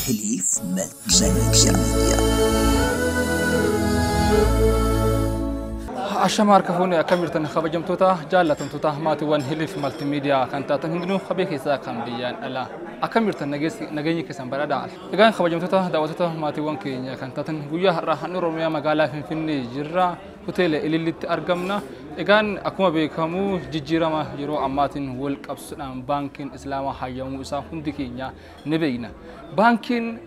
هليف ميديا. الشمار كفوني أكملتن خبجمتوتا جالتن توتا ماتوان هليف مالتي ميديا كانت تهنجنو خبيك ساكن بيان ألا أكملتن نجيني كسم برادال إذا خبجمتوتا دعوتوتا ماتوان كينيا كانت تهنجويا راح نروميا مقالة فيني جرا هوتيل اللي أرقمنا إذا أكما بيكمو جيرا ما يرو أماتن ولك أبسنا بانكين إسلام حيوم وسا هندي كينيا نبينا بانكين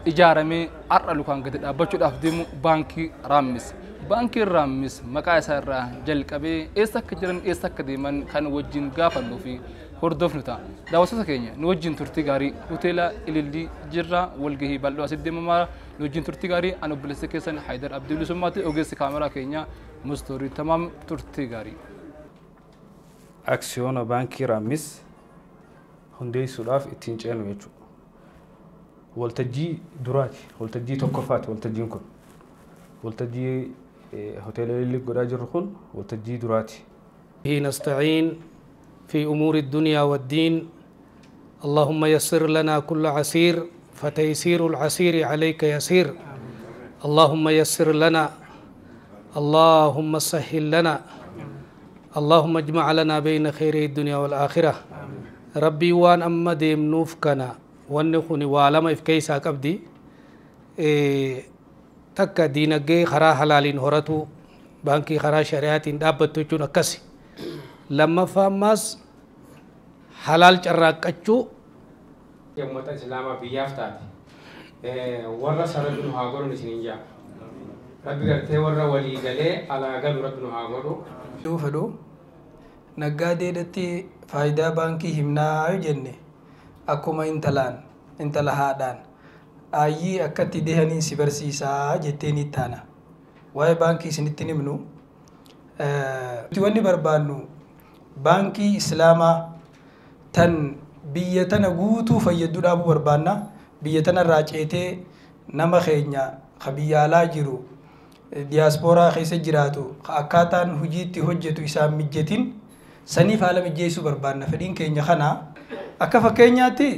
إجارمي أرلو كان قد أبجد أفدمو بانكي رامس بانكي رامس مكاسر جلكبي إيسك جرن إيسك ديمن كان وجين قافلو في هردفنتا داوسة كينيا نوجين ترتيغاري هوتيلا اللي جرا والجهي بلو أسد ما نوجين ترتيغاري أنا بلسكيسن حيدر عبد الله سماتي أوجس كاميرا كينيا مستوري تمام ترتيغاري أكسيون بانكي رامس هندي سلاف اتنجان ويجو والتجي دراتي والتجي توقفات والتجينكم والتجي هوتيل اللي قراج الرخون والتجي دراتي به نستعين في أمور الدنيا والدين اللهم يسر لنا كل عسير فتيسير العسير عليك يسير اللهم يسر لنا اللهم سهل لنا اللهم اجمع لنا بين خير الدنيا والآخرة ربي وان أما ديم نوفكنا ونخوني وعلم إفكيسا كبدي تكا دينجي خرا حلالين هرتو بانكي خرا شريعات دابتو جون أكسي لما فامس حلال جراكتشو يوم متى سلامة بيافتاتي ورا سرقنا هاغورو نسينجا ربي قرتي ورا ولي قالي على قال ربنا هاغورو شوفوا نقادي دتي فايدة بانكي همنا جنة أكوما انت لهادان أيي أكتي دهني سبرسيسا جتيني تانا واي بانكي سنتيني منو توني بربانو بانكي إسلاما تن بيتنا قوتو فيدو دابو بربانا بيتنا راجعتي نما خينيا خبيالا جيرو دياسبورا خيسة جراتو أكاتان هجيتي هجتو إسام مجتين سنيف عالم جيسو بربانا فدين كينيا خنا أكفا كينياتي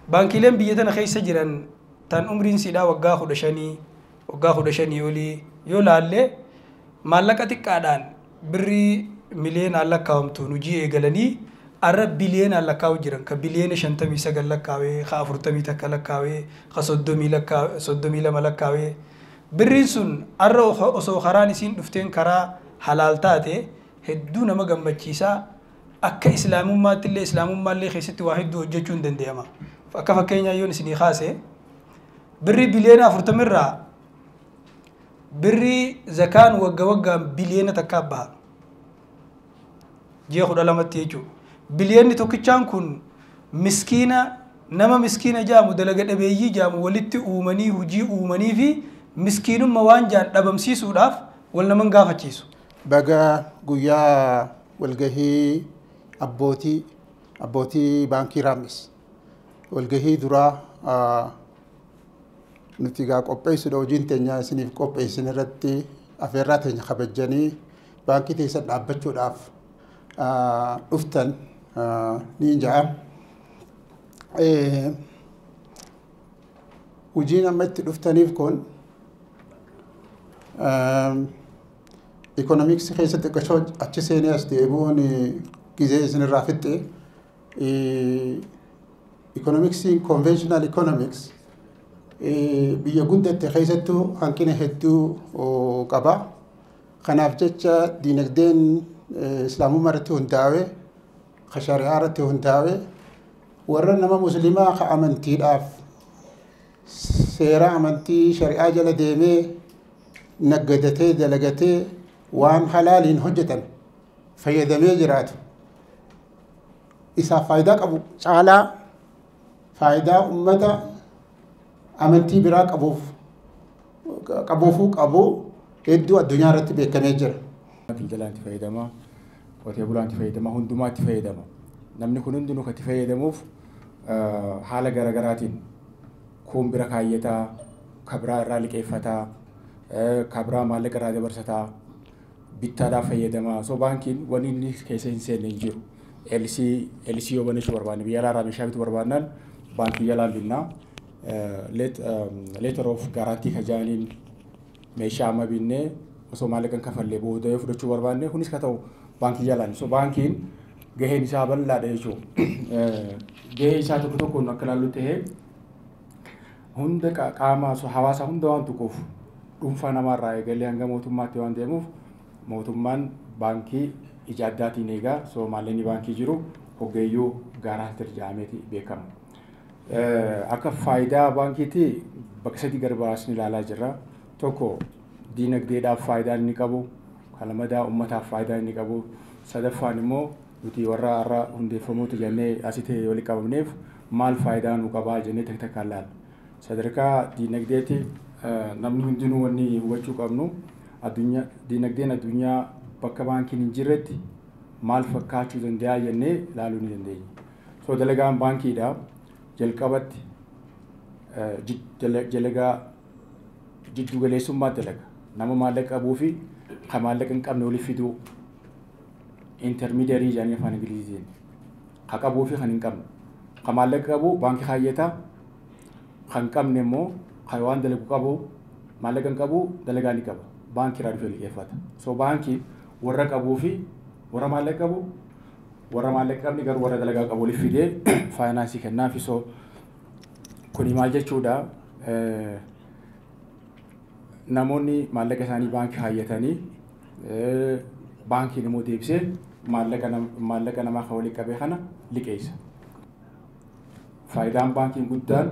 بانكي لم بيتنا خيسة جران تان عمرين سيدا وقاخو دشاني يولا اللي مالكاتي كادان بري مليون على كامتو نجي إيجالني أرب بليون على كاو جران كبليون شنتمي سجل لكاوي خافرتمي تكلكاوي خصدمي لما لكاوي بريسون أرو أسو خراني سين دفتين كرا حلال تاتي هدونا ما جنب تشيسا أك إسلام ما تلي إسلام ما اللي خيست واحد دو جتون دنديما فكيف كينيا يون سني خاصة بري بليون أفرتمرة بري زكان وجا بليون تكابها جي خد علامة تيجو بليون توكيشان كون مسكينة نما مسكينة جامو دلقة بيجي جامو ولدت أومني هجي أومني في مسكين موان جان دبمسي سوداف ولا من قافة تيسو بقى قويا والجهي أبوتي بانكي رامس والجهي درا نتيجة قبيس لو جنتني سنيف قبيس نرتي أفراتني خبجني بانكي تيسد عبتشو داف أفتن نينجا وجينا مت أفتني فكون economics خيسة كشوج أتشسيني أستيبوني كذا سن الرافته economics conventional economics بيجود تخيسته هنكين هدو وكبا خنافجتش دينك دين إسلامو مرته هنداوي خشاريعة رته هنداوي ورنا ما مسلمة خامنتي داف سيرا عمنتي شريعة جل ديمي نقدتي دلقتي وان حلالين حجة فيدمي جرات إسا فايدة أبو تعالى فايدة أمتا أمنتي براك أبوفوك أبو إدو الدنيا رتبه كميجر الجلان تفايدما وتيبولان تفايدما هندوما تفايدما نمني كن هندونو كتفايدموف حالة غرغراتين كوم بركايتا كبرا رالك إفتا كبرا مالك رادي برستا bittaadhaa fayyadamaa so baankiin wani inni keessa hin seenne hin jiru LC yoo baneessu barbaanne biyya alaa meeshaa bituu barbaannaan baankii jalaan binnaa leetar of gaaraantii kajaaniin meeshaa amma binnee osoo maallaqan kafallee booda yoo fudhachuu barbaanne kunis ka ta'u baankii jalaan. So baankiin gaheen isaa bal'aadha jechuudha. Gahee isaa tokko tokkoon akka ilaallu ta'ee hunda qaama hawaasa hunda waan tuquuf dhuunfaa namaarraa eegalee hanga mootummaatti waan deemuuf mootummaan baankii ija addaatiin eegaa. So maallaqni baankii jiru hoggeeyyuu gaaraantii jedhameeti beekama. Akka faayidaa baankiitti bakka sadii garbaasni ilaalaa jirra. Tokko diinagdeedhaaf faayidaa inni qabu, kalamadaa uummataaf faayidaa inni qabu, sadaffaan immoo nuti warra har'a hundeeffamuutu jennee asitti walitti qabamneef maal faayidaa nu qabaa jennee takkaan laalla. Sadarkaa diinagdeetti namni hundinuu wanni hubachuu qabnu diinagdeen addunyaa bakka baankiin hin jirretti maal fakkaachuu danda'a jennee ilaaluu ni dandeenya. So dalagaan baankiidha jalqabatti dalagaa jiddu galeessummaa dalaga. Nama maallaqa qabuu fi kan maallaqa hin qabne waliif fiduu intermediary jedhanii afaan Ingiliziin. Kan qabuu fi kan hin qabne. Kan maallaqa qabu baankii kaayyataa, kan hin qabne immoo kan waan dalagu qabu maallaqa hin qabu dalagaa ni qaba. Baankii irraa dhufee liqeeffata. So baankii warra qabuu fi warra maallaqa qabu warra maallaqa qabni garuu warra dalagaa qabu waliif fidee faayinaansii kennaafi. So kuni maal jechuudha? Namoonni maallaqa isaanii baankii kaayyatanii baankiin immoo deebisee maallaqa namaa kan waliin qabee kana liqeessa. Faayidaan baankiin guddaan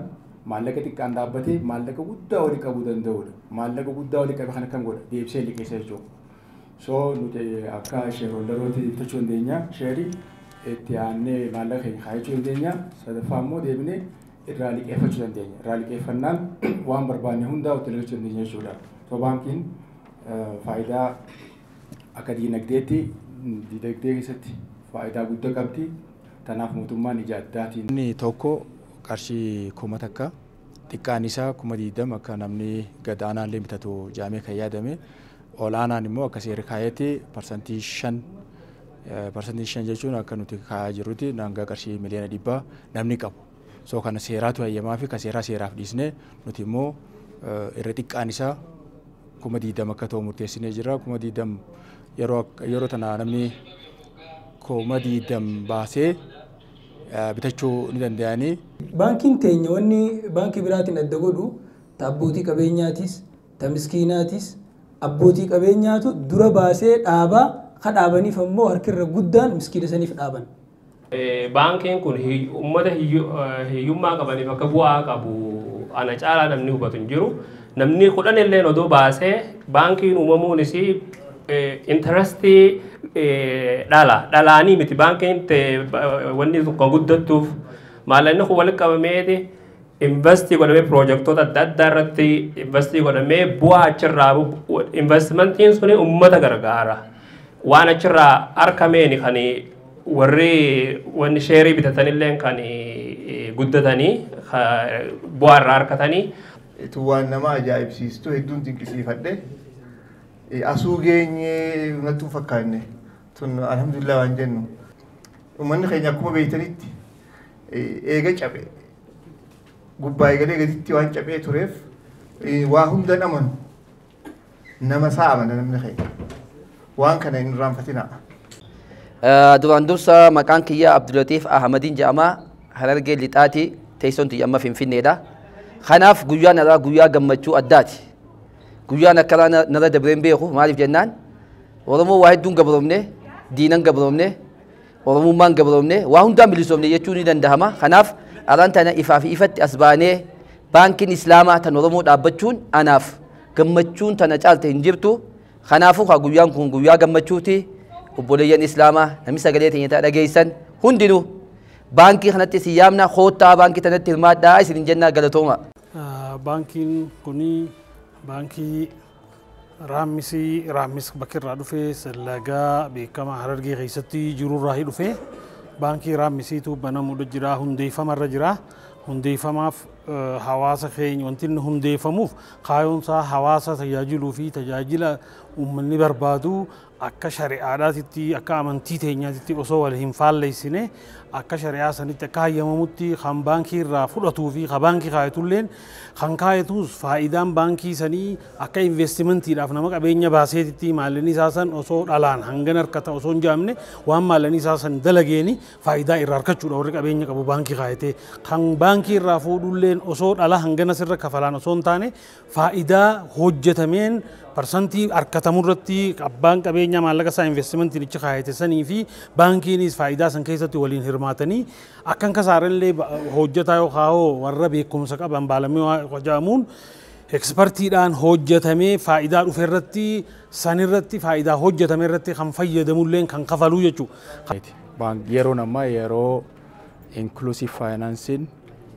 maallaqa xiqqaan dhaabbatee maallaqa guddaa walii qabuu danda'udha. Maallaqa guddaa walii qabe kana kan godha deebisee liqeessa jechuudha. So nuti akka sheerholdarooti bitachuu dandeenya. Sheerii itti aannee maallaqa keenya kaayachuu dandeenya. Sadaffaa immoo deebinee irraa liqeeffachuu dandeenya. Irraa liqeeffannaan waan barbaanne hundaa itti dalagachuu dandeenya jechuudha. So baankiin faayidaa akka diinagdeetti diinagdee keessatti faayidaa guddaa qabdi. Tanaaf mootummaan ija addaatiin. Inni tokko qarshii 1,000 takka xiqqaan isaa 20,000 akka namni gad aanaallee bitatu jaamee kan yaadame. Olaanaan immoo akka seera kaayetti parsantii 5 jechuun akka nuti kaayaa jirrutti hanga qarshii miliyoona 100 namni qabu. So kana seeraatu hayyamaa fi kan seeraaf dhiisne nuti immoo irra xiqqaan isaa 20,000 akka ta'u murteessinee jira. 20,000 yeroo tana namni 20,000 baasee bitachuu ni danda'anii. Baankiin teenya wanni baankii biraatiin adda godhu abbootii qabeenyaatis ta miskiinaatis abbootii qabeenyaatu dura baasee dhaabaa ka dhaabaniif ammoo harkirra guddaan miskiina saniif dhaaban. Baankiin kun uummata hiyyummaa qabaniif akka bu'aa qabu ana caalaa namni hubatu hin jiru. Namni 10 illee odoo baasee baankiin uumamuunis intarestii dhalaanii miti. Baankiin wanni tokko guddattuuf maallaqni kun walitti qabameeti investii godhamee piroojektota adda addaa irratti investii godhamee bu'aa achirraa investmentiin suni uummata gargaara. Waan achirraa argameeni kan warri wanni sheerii bitatanillee kan guddatanii bu'aa irraa argatanii. Waan nama ajaa'ibsiistu hedduun dinqisiifadhe asuu geenyee natti fakkaanne tun alhamdulillah waan jennu uummanni keenya akkuma beeytanitti eega cabe gubbaa eegalee gaditti waan cabee tureef waa hunda amanu nama isaa amana namni keenya waan kana hin irraanfatinaa. Duraan dursa maqaan kiyya Abdulatif Ahmadiin jedhama. Harargee lixaati teessoon tiyya amma Finfinneedha. Kanaaf guyyaan irraa guyyaa gammachuu addaati. Guyyaan akkanaa narra dabreen beeku maaliif jennaan Oromoo waa hedduun gabroomne diinan gabroomne Oromummaan gabroomne waa hundaan bilisoomne jechuun ni danda'ama. Kanaaf araan tana ifaa fi ifatti as baanee baankiin Islaamaa tan Oromoo dhaabbachuun anaaf gammachuun tana caalte hin jirtu. Kanaafuu guyyaan kun guyyaa gammachuuti. Obboleeyyan Islaamaa namni sagalee teenya dhageessan hundinuu baankii kanatti si yaamna koottaa baankii tanatti hirmaadhaa isin jennaa galatooma. Baankiin kuni baankii raammis bakirraa dhufee sallagaa beekamaa Harargee keessatti jirurraa dhufee baankii raammisiitu banamuudha jira hundeeffamarra jira. Hundeeffamaaf hawaasa keenya wanti inni hundeeffamuuf kaayyoonsaa hawaasa tajaajiluu fi tajaajila uummanni barbaadu akka shari'aadhaatitti akka amantii teenyaatitti osoo wal hin faalleessine akka shari'aa sanitti akka hayyamamutti kan baankii irraa fudhatuu fi kan baankii kaayatulleen kan kaayatus faayidaan baankii sanii akka investimentiidhaaf nama qabeenya baaseetitti maallanii isaa san osoo dhalaan hangan harkata osoo hin jaamne waan maallanii isaa san dalageeni faayidaa irraa argachuudha warri qabeenya qabu baankii kaayatee kan baankii irraa fuudhulleen osoo dhala hangana sirra kafalaan osoo hin taane faayidaa hojjetameen parsantii harkatamurratti abbaan qabeenya maallaqa isaa investimentiin ichi kaayate sanii fi baankiinis faayidaa san keessatti waliin hirmaatanii akkan kasaarallee hojjetaa yookaan warra beekumsa qaban baalamee hojjaamuun ekspertiidhaan hojjetamee faayidaa dhufe irratti sanirratti faayidaa hojjetame irratti kan fayyadamulleen kan kafaluu jechuudha. Yeroon ammaa yeroo inclusive financing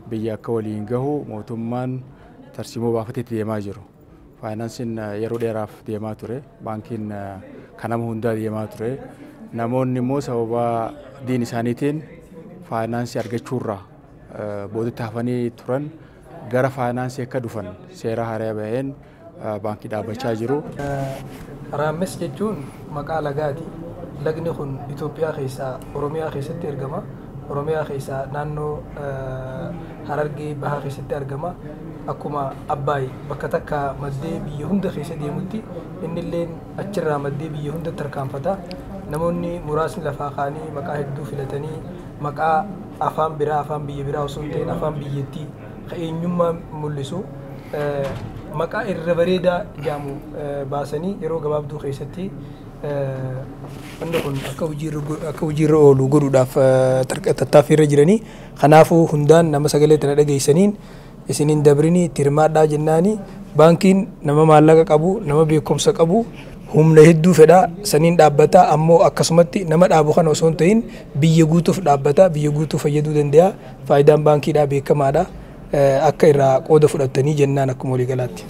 biyya akka waliin gahu mootummaan tarsiimoo baafateetti deemaa jiru. Financing yeroo dheeraaf deemaa ture, baankiin kanama hundaa deemaa ture. Namoonni immoo sababa diin isaaniitiin faayinaansii argachuurraa boodatti hafanii turan gara faayinaansii akka dhufan seera haaraa baheen baankii dhaabbachaa jiru. Raammes jechuun maqaa lagaati. Lagni kun Itoophiyaa keessaa Oromiyaa keessatti argama. Oromiyaa keessaa naannoo Harargee bahaa keessatti argama. Akkuma Abbaay bakka takka maddee biyya hunda keessa deemutti innillee achirraa maddee biyya hunda tarkaanfata. Namoonni muraasni lafaa kaanii maqaa hedduu filatanii maqaa afaan biraa afaan biyya biraa osoo hin ta'in afaan biyyattii eenyummaa mul'isu maqaa irra bareedaa jedhamu baasanii yeroo gabaabduu keessatti wanti kun akka hojiirra oolu godhuudhaaf tattaaffii irra jiranii. Kanaafuu hundaan nama sagalee tana dhageessaniin isiniin dabrinii itti hirmaadhaa jennaani baankiin nama maallaqa qabu nama beekumsa qabu humna hedduu fedhaa saniin dhaabbataa ammoo akkasumatti nama dhaabu kana osoo hin ta'in biyya guutuuf dhaabbataa biyya guutuu fayyaduu danda'a. Faayidaan baankiidhaa beekamaadha. Akka irraa qooda fudhattanii jennaan akkuma waliigalaatti.